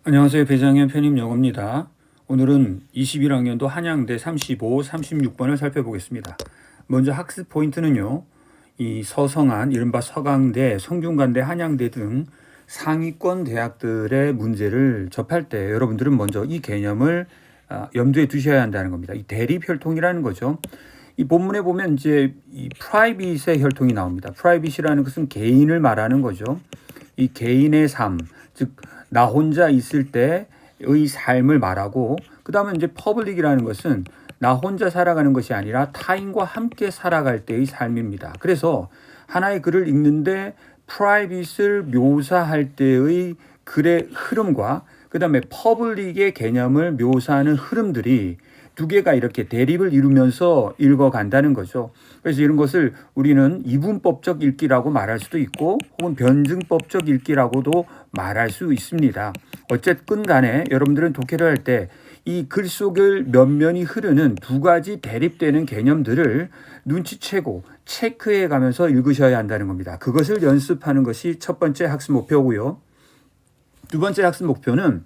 안녕하세요. 배장현 편입영어입니다. 오늘은 21학년도 한양대 35, 36번을 살펴보겠습니다. 먼저 학습 포인트는요. 이 서성한, 이른바 서강대, 성균관대, 한양대 등 상위권 대학들의 문제를 접할 때 여러분들은 먼저 이 개념을 염두에 두셔야 한다는 겁니다. 이 대립혈통이라는 거죠. 이 본문에 보면 이제 이 프라이빗의 혈통이 나옵니다. 프라이빗이라는 것은 개인을 말하는 거죠. 이 개인의 삶, 즉 나 혼자 있을 때의 삶을 말하고, 그 다음에 이제 퍼블릭이라는 것은 나 혼자 살아가는 것이 아니라 타인과 함께 살아갈 때의 삶입니다. 그래서 하나의 글을 읽는데 프라이빗을 묘사할 때의 글의 흐름과 그 다음에 퍼블릭의 개념을 묘사하는 흐름들이 두 개가 이렇게 대립을 이루면서 읽어간다는 거죠. 그래서 이런 것을 우리는 이분법적 읽기라고 말할 수도 있고 혹은 변증법적 읽기라고도 말할 수 있습니다. 어쨌든 간에 여러분들은 독해를 할 때 이 글 속을 면면이 흐르는 두 가지 대립되는 개념들을 눈치채고 체크해 가면서 읽으셔야 한다는 겁니다. 그것을 연습하는 것이 첫 번째 학습 목표고요. 두 번째 학습 목표는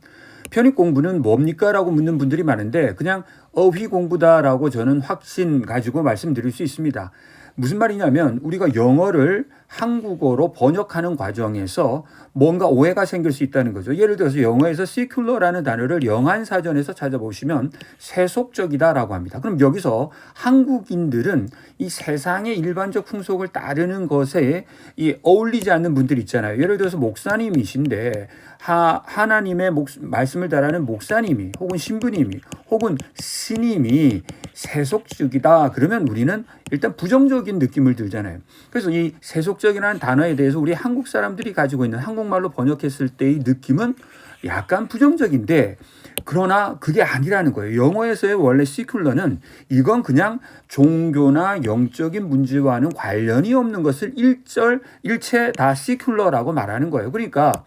편입 공부는 뭡니까? 라고 묻는 분들이 많은데 그냥 어휘 공부다라고 저는 확신 가지고 말씀드릴 수 있습니다. 무슨 말이냐면 우리가 영어를 한국어로 번역하는 과정에서 뭔가 오해가 생길 수 있다는 거죠. 예를 들어서 영어에서 secular라는 단어를 영한사전에서 찾아보시면 세속적이다라고 합니다. 그럼 여기서 한국인들은 이 세상의 일반적 풍속을 따르는 것에 어울리지 않는 분들이 있잖아요. 예를 들어서 목사님이신데 하나님의 말씀을 따르는 목사님이 혹은 신부님이 혹은 스님이 세속적이다 그러면 우리는 일단 부정적인 느낌을 들잖아요. 그래서 이 세속적이라는 단어에 대해서 우리 한국 사람들이 가지고 있는 한국말로 번역했을 때의 느낌은 약간 부정적인데 그러나 그게 아니라는 거예요. 영어에서의 원래 secular는 이건 그냥 종교나 영적인 문제와는 관련이 없는 것을 일체 다 secular라고 말하는 거예요. 그러니까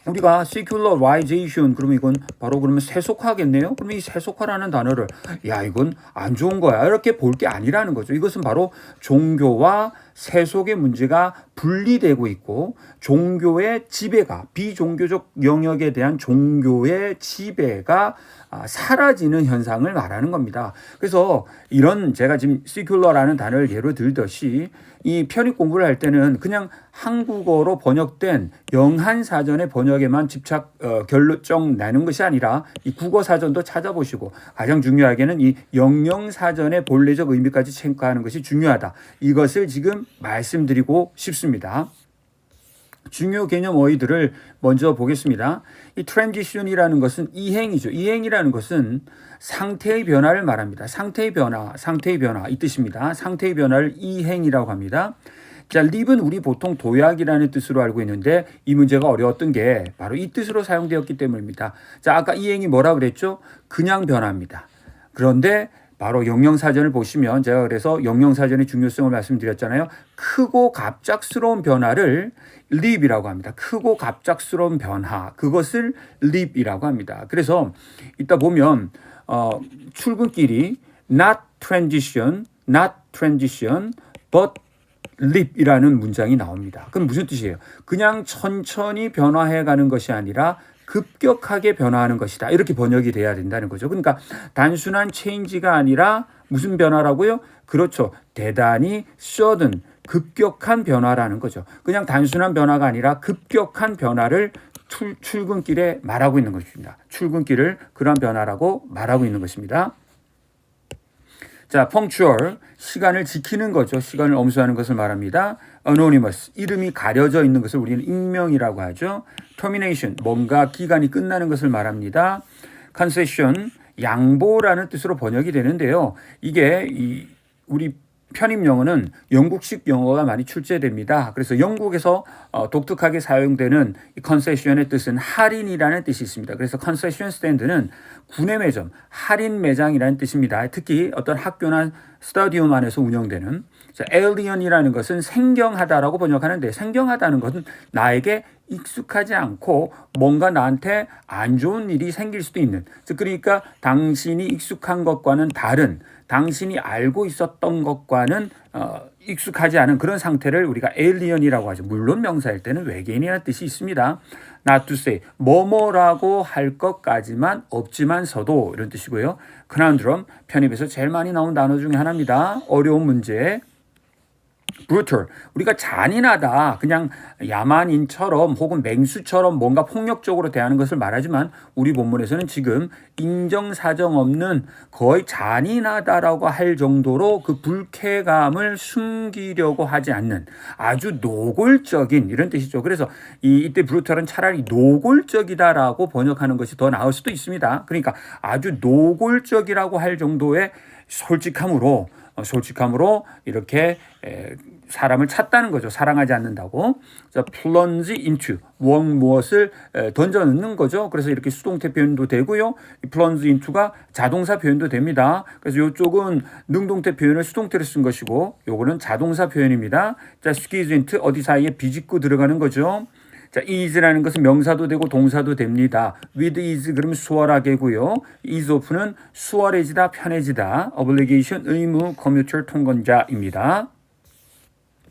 우리가 secularization 그러면 이건 바로 그러면 세속화겠네요. 그러면 이 세속화라는 단어를 이건 안 좋은 거야 이렇게 볼 게 아니라는 거죠. 이것은 바로 종교와 세속의 문제가 분리되고 있고 종교의 지배가 비종교적 영역에 대한 종교의 지배가 사라지는 현상을 말하는 겁니다. 그래서 이런 제가 지금 secular라는 단어를 예로 들듯이 이 편입 공부를 할 때는 그냥 한국어로 번역된 영한사전의 번역에만 결정 내는 것이 아니라 이 국어사전도 찾아보시고 가장 중요하게는 이 영영사전의 본래적 의미까지 체크하는 것이 중요하다. 이것을 지금 말씀드리고 싶습니다. 중요 개념 어휘들을 먼저 보겠습니다. 이 transition이라는 것은 이행이죠. 이행이라는 것은 상태의 변화를 말합니다. 상태의 변화 이 뜻입니다. 상태의 변화를 이행이라고 합니다. 자, live는 우리 보통 도약이라는 뜻으로 알고 있는데 이 문제가 어려웠던 게 바로 이 뜻으로 사용되었기 때문입니다. 자, 아까 이행이 뭐라 그랬죠? 그냥 변화입니다. 그런데 바로 영영사전을 보시면 제가 그래서 영영사전의 중요성을 말씀드렸잖아요. 크고 갑작스러운 변화를 leap이라고 합니다. 크고 갑작스러운 변화, 그것을 leap이라고 합니다. 그래서 이따 보면 출근길이 not transition, but leap이라는 문장이 나옵니다. 그럼 무슨 뜻이에요? 그냥 천천히 변화해가는 것이 아니라 급격하게 변화하는 것이다. 이렇게 번역이 돼야 된다는 거죠. 그러니까 단순한 체인지가 아니라 무슨 변화라고요? 그렇죠. 대단히 sudden, 급격한 변화라는 거죠. 그냥 단순한 변화가 아니라 급격한 변화를 출근길에 말하고 있는 것입니다. 출근길을 그런 변화라고 말하고 있는 것입니다. 자, punctual, 시간을 지키는 거죠. 시간을 엄수하는 것을 말합니다. anonymous, 이름이 가려져 있는 것을 우리는 익명이라고 하죠. termination, 뭔가 기간이 끝나는 것을 말합니다. concession, 양보라는 뜻으로 번역이 되는데요. 이게 우리 편입 영어는 영국식 영어가 많이 출제됩니다. 그래서 영국에서 독특하게 사용되는 이 concession의 뜻은 할인이라는 뜻이 있습니다. 그래서 concession stand는 구내 매점, 할인 매장이라는 뜻입니다. 특히 어떤 학교나 스타디움 안에서 운영되는. 자, alien이라는 것은 생경하다라고 번역하는데 생경하다는 것은 나에게 익숙하지 않고 뭔가 나한테 안 좋은 일이 생길 수도 있는, 즉 그러니까 당신이 익숙한 것과는 다른, 당신이 알고 있었던 것과는 익숙하지 않은 그런 상태를 우리가 alien이라고 하죠. 물론 명사일 때는 외계인이라는 뜻이 있습니다. not to say 뭐뭐라고 할 것까지만 없지만서도 이런 뜻이고요. conundrum 편입에서 제일 많이 나온 단어 중에 하나입니다. 어려운 문제. brutal 우리가 잔인하다 그냥 야만인처럼 혹은 맹수처럼 뭔가 폭력적으로 대하는 것을 말하지만 우리 본문에서는 지금 인정사정 없는 거의 잔인하다라고 할 정도로 그 불쾌감을 숨기려고 하지 않는 아주 노골적인 이런 뜻이죠. 그래서 이때 brutal은 차라리 노골적이다라고 번역하는 것이 더 나을 수도 있습니다. 그러니까 아주 노골적이라고 할 정도의 솔직함으로 이렇게 사람을 찾다는 거죠. 사랑하지 않는다고. 자, plunge into 무엇을 던져 넣는 거죠. 그래서 이렇게 수동태 표현도 되고요. plunge into가 자동사 표현도 됩니다. 그래서 이쪽은 능동태 표현을 수동태로 쓴 것이고 요거는 자동사 표현입니다. 자, squeeze into 어디 사이에 비집고 들어가는 거죠. 자, is라는 것은 명사도 되고 동사도 됩니다. with is 그러면 수월하게고요. is of는 수월해지다, 편해지다. obligation 의무, commuter 통건자입니다.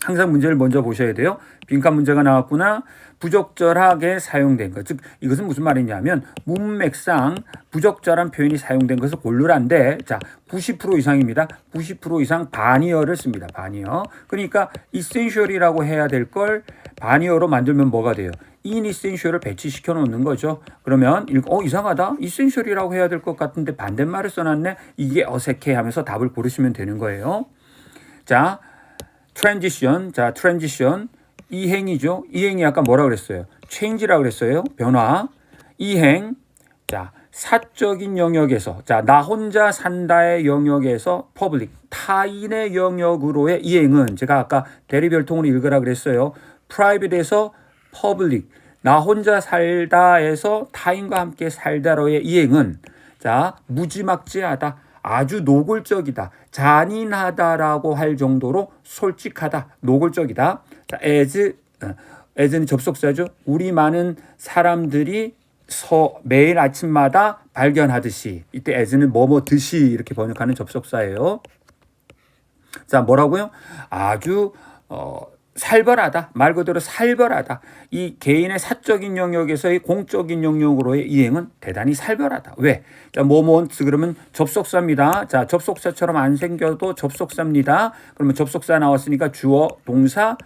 항상 문제를 먼저 보셔야 돼요. 빈칸 문제가 나왔구나. 부적절하게 사용된 것. 즉 이것은 무슨 말이냐면 문맥상 부적절한 표현이 사용된 것을 고르란데 자 90% 이상입니다. 90% 이상 반이어를 씁니다. 반이어. 그러니까 essential이라고 해야 될 걸 반이어로 만들면 뭐가 돼요? inessential을 배치시켜 놓는 거죠. 그러면 이상하다. essential이라고 해야 될 것 같은데 반대말을 써놨네. 이게 어색해 하면서 답을 고르시면 되는 거예요. 자 transition. 자, transition. 이행이죠. 이행이 아까 뭐라 그랬어요? change라고 그랬어요. 변화. 이행. 자, 사적인 영역에서 자, 나 혼자 산다의 영역에서 public. 타인의 영역으로의 이행은 제가 아까 대리별통으로 읽으라 그랬어요. private에서 public. 나 혼자 살다에서 타인과 함께 살다로의 이행은 자, 무지막지하다. 아주 노골적이다. 잔인하다라고 할 정도로 솔직하다. 노골적이다. 자, as는 접속사죠. 우리 많은 사람들이 매일 아침마다 발견하듯이 이때 as는 뭐뭐듯이 이렇게 번역하는 접속사예요. 자, 뭐라고요? 아주 살벌하다. 말 그대로 살벌하다. 이 개인의 사적인 영역에서의 공적인 영역으로의 이행은 대단히 살벌하다. 왜? 자, 뭐뭐스 그러면 접속사입니다. 자, 접속사처럼 안 생겨도 접속사입니다. 그러면 접속사 나왔으니까 주어, 동사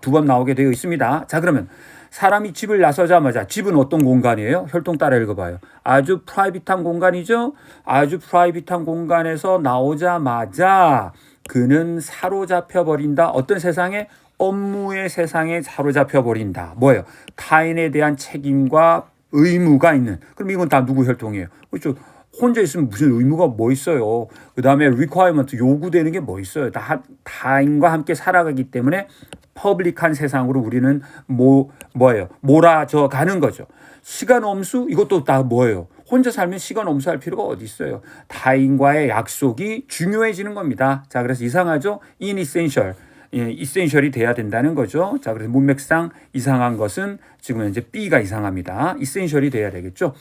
두 번 나오게 되어 있습니다. 자, 그러면 사람이 집을 나서자마자 집은 어떤 공간이에요? 혈통 따라 읽어봐요. 아주 프라이빗한 공간이죠. 아주 프라이빗한 공간에서 나오자마자 그는 사로잡혀 버린다. 어떤 세상에? 업무의 세상에 사로잡혀 버린다. 뭐예요? 타인에 대한 책임과 의무가 있는. 그럼 이건 다 누구 혈통이에요? 그렇죠. 혼자 있으면 무슨 의무가 뭐 있어요. 그 다음에 requirement 요구되는 게 뭐 있어요. 다 타인과 함께 살아가기 때문에 퍼블릭한 세상으로 우리는 뭐예요? 몰아져 가는 거죠. 시간 엄수 이것도 다 뭐예요? 혼자 살면 시간 엄수할 필요가 어디 있어요. 타인과의 약속이 중요해지는 겁니다. 자, 그래서 이상하죠? inessential. essential이 돼야 된다는 거죠. 자, 그래서 문맥상 이상한 것은 지금 현재 B가 이상합니다. essential이 돼야 되겠죠.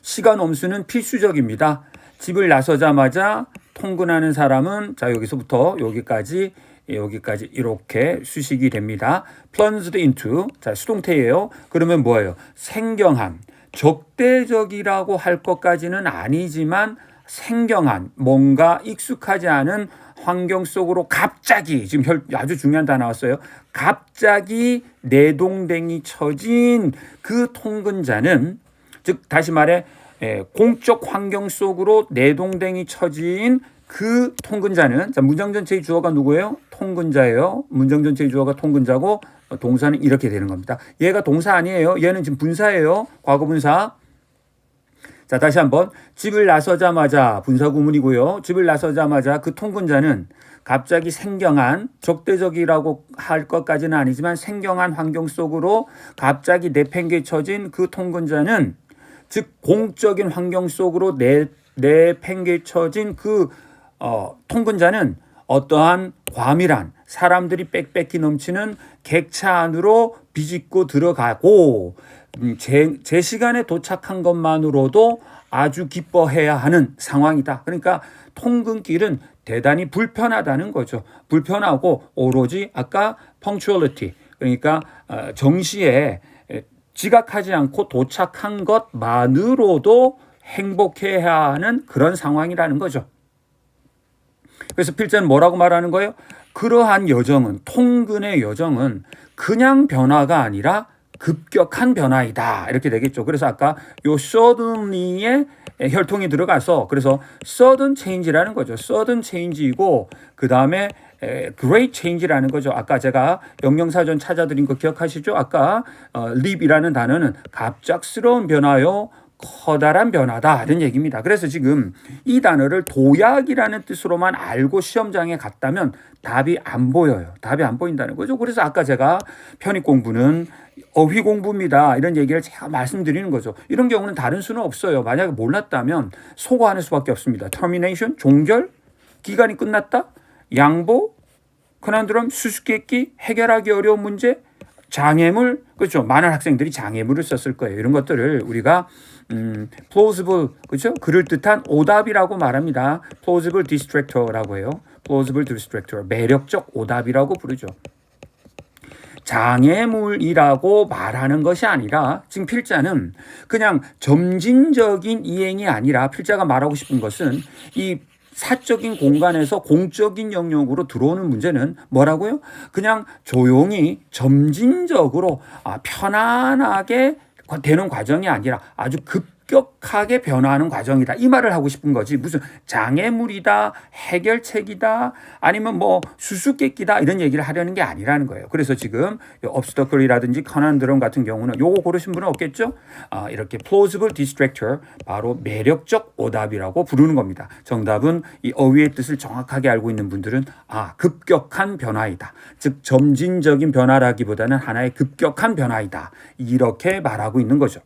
시간 엄수는 필수적입니다. 집을 나서자마자 통근하는 사람은 자, 여기서부터 여기까지 이렇게 수식이 됩니다. plunged into. 자, 수동태예요. 그러면 뭐예요? 생경한. 적대적이라고 할 것까지는 아니지만 생경한 뭔가 익숙하지 않은 환경 속으로 갑자기 지금 아주 중요한 단어 나왔어요. 갑자기 내동댕이 쳐진 그 통근자는 즉 다시 말해 공적 환경 속으로 내동댕이 쳐진 그 통근자는 자, 문장 전체의 주어가 누구예요? 통근자예요. 문장 전체의 주어가 통근자고 동사는 이렇게 되는 겁니다. 얘가 동사 아니에요. 얘는 지금 분사예요. 과거 분사. 자, 다시 한번 집을 나서자마자 분사 구문이고요. 집을 나서자마자 그 통근자는 갑자기 생경한 적대적이라고 할 것까지는 아니지만 생경한 환경 속으로 갑자기 내팽개쳐진 그 통근자는 즉 공적인 환경 속으로 내팽개쳐진 그 통근자는 어떠한 과밀한 사람들이 빽빽히 넘치는 객차 안으로 비집고 들어가고 제 시간에 도착한 것만으로도 아주 기뻐해야 하는 상황이다. 그러니까 통근길은 대단히 불편하다는 거죠. 불편하고 오로지 아까 punctuality 그러니까 정시에 지각하지 않고 도착한 것만으로도 행복해야 하는 그런 상황이라는 거죠. 그래서 필자는 뭐라고 말하는 거예요? 그러한 여정은, 통근의 여정은 그냥 변화가 아니라 급격한 변화이다. 이렇게 되겠죠. 그래서 아까 요 suddenly의 혈통이 들어가서 그래서 sudden change라는 거죠. sudden change이고 그 다음에 great change라는 거죠. 아까 제가 영영사전 찾아드린 거 기억하시죠? 아까 leap이라는 단어는 갑작스러운 변화요. 커다란 변화다 이런 얘기입니다. 그래서 지금 이 단어를 도약이라는 뜻으로만 알고 시험장에 갔다면 답이 안 보여요. 답이 안 보인다는 거죠. 그래서 아까 제가 편입 공부는 어휘 공부입니다. 이런 얘기를 제가 말씀드리는 거죠. 이런 경우는 다른 수는 없어요. 만약에 몰랐다면 소거하는 수밖에 없습니다. termination, 종결, 기간이 끝났다, 양보, 컨안드럼, 수수께끼, 해결하기 어려운 문제, 장애물, 그렇죠. 많은 학생들이 장애물을 썼을 거예요. 이런 것들을 우리가 plausible, 그렇죠? 그럴듯한 오답이라고 말합니다. plausible distractor라고 해요. plausible distractor, 매력적 오답이라고 부르죠. 장애물이라고 말하는 것이 아니라 지금 필자는 그냥 점진적인 이행이 아니라 필자가 말하고 싶은 것은 이 사적인 공간에서 공적인 영역으로 들어오는 문제는 뭐라고요? 그냥 조용히 점진적으로 편안하게 되는 과정이 아니라 아주 급격하게 변화하는 과정이다. 이 말을 하고 싶은 거지. 무슨 장애물이다, 해결책이다, 아니면 뭐 수수께끼다 이런 얘기를 하려는 게 아니라는 거예요. 그래서 지금 obstacle이라든지 conundrum 같은 경우는 요거 고르신 분은 없겠죠? 이렇게 plausible distractor, 바로 매력적 오답이라고 부르는 겁니다. 정답은 이 어휘의 뜻을 정확하게 알고 있는 분들은 급격한 변화이다. 즉 점진적인 변화라기보다는 하나의 급격한 변화이다. 이렇게 말하고 있는 거죠.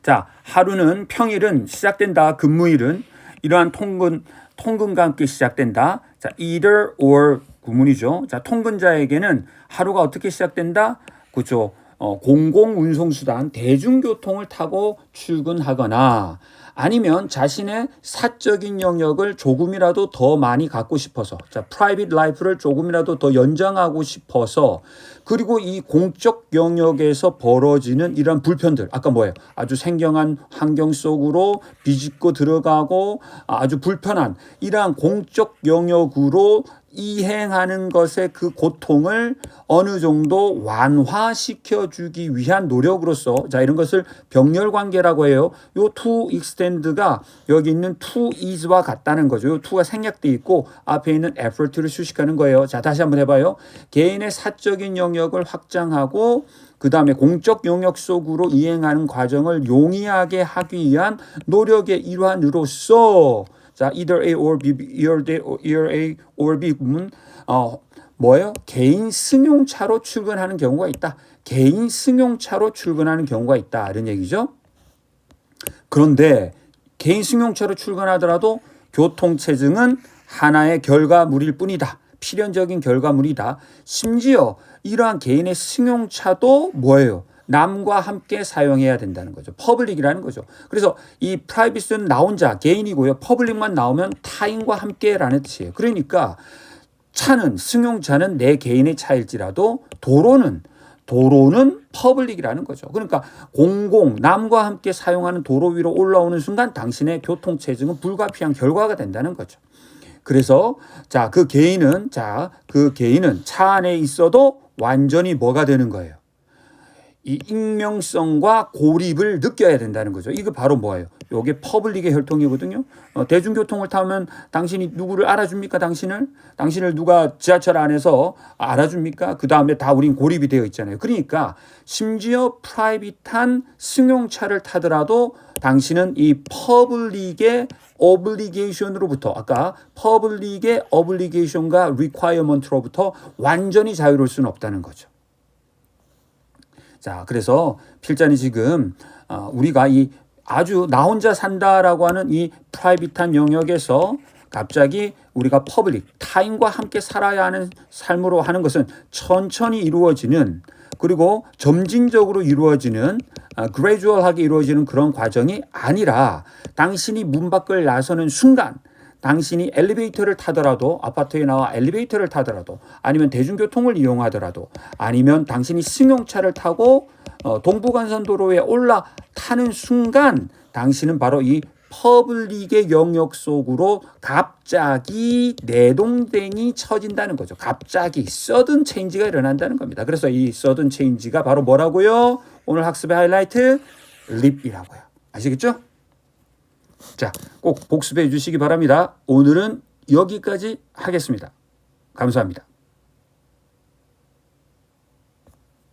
자, 하루는 평일은 시작된다. 근무일은 이러한 통근과 함께 시작된다. 자, either or 구문이죠. 자, 통근자에게는 하루가 어떻게 시작된다? 그렇죠. 공공운송수단, 대중교통을 타고 출근하거나 아니면 자신의 사적인 영역을 조금이라도 더 많이 갖고 싶어서, 자, private life를 조금이라도 더 연장하고 싶어서, 그리고 이 공적 영역에서 벌어지는 이런 불편들, 아까 뭐예요? 아주 생경한 환경 속으로 비집고 들어가고 아주 불편한 이러한 공적 영역으로 이행하는 것의 그 고통을 어느 정도 완화시켜주기 위한 노력으로서, 자, 이런 것을 병렬관계라고 해요. 요 to extend가 여기 있는 to is와 같다는 거죠. 요 to가 생략돼 있고 앞에 있는 effort를 수식하는 거예요. 자, 다시 한번 해봐요. 개인의 사적인 영역을 확장하고 그 다음에 공적 영역 속으로 이행하는 과정을 용이하게 하기 위한 노력의 일환으로서, 자, either A or B, either A or B 구문 뭐예요? 개인 승용차로 출근하는 경우가 있다. 개인 승용차로 출근하는 경우가 있다. 이런 얘기죠. 그런데 개인 승용차로 출근하더라도 교통체증은 하나의 결과물일 뿐이다. 필연적인 결과물이다. 심지어 이러한 개인의 승용차도 뭐예요? 남과 함께 사용해야 된다는 거죠. 퍼블릭이라는 거죠. 그래서 이 프라이빗은 나 혼자 개인이고요. 퍼블릭만 나오면 타인과 함께라는 뜻이에요. 그러니까 차는, 승용차는 내 개인의 차일지라도 도로는 퍼블릭이라는 거죠. 그러니까 남과 함께 사용하는 도로 위로 올라오는 순간 당신의 교통체증은 불가피한 결과가 된다는 거죠. 그래서 그 개인은 차 안에 있어도 완전히 뭐가 되는 거예요? 이 익명성과 고립을 느껴야 된다는 거죠. 이거 바로 뭐예요? 이게 퍼블릭의 혈통이거든요. 대중교통을 타면 당신이 누구를 알아줍니까? 당신을 누가 지하철 안에서 알아줍니까? 그 다음에 다 우린 고립이 되어 있잖아요. 그러니까 심지어 프라이빗한 승용차를 타더라도 당신은 이 퍼블릭의 오블리게이션으로부터, 아까 퍼블릭의 오블리게이션과 리콰이어먼트로부터 완전히 자유로울 수는 없다는 거죠. 자, 그래서 필자는 지금 우리가 이 아주 나 혼자 산다라고 하는 이 프라이빗한 영역에서 갑자기 우리가 퍼블릭, 타인과 함께 살아야 하는 삶으로 하는 것은 천천히 이루어지는, 그리고 점진적으로 이루어지는, gradual하게 이루어지는 그런 과정이 아니라 당신이 문 밖을 나서는 순간 당신이 엘리베이터를 타더라도 아파트에 나와 엘리베이터를 타더라도 아니면 대중교통을 이용하더라도 아니면 당신이 승용차를 타고 동부간선도로에 올라타는 순간 당신은 바로 이 퍼블릭의 영역 속으로 갑자기 내동댕이 쳐진다는 거죠. 갑자기 서든 체인지가 일어난다는 겁니다. 그래서 이 서든 체인지가 바로 뭐라고요? 오늘 학습의 하이라이트 립이라고요. 아시겠죠? 자, 꼭 복습해 주시기 바랍니다. 오늘은 여기까지 하겠습니다. 감사합니다.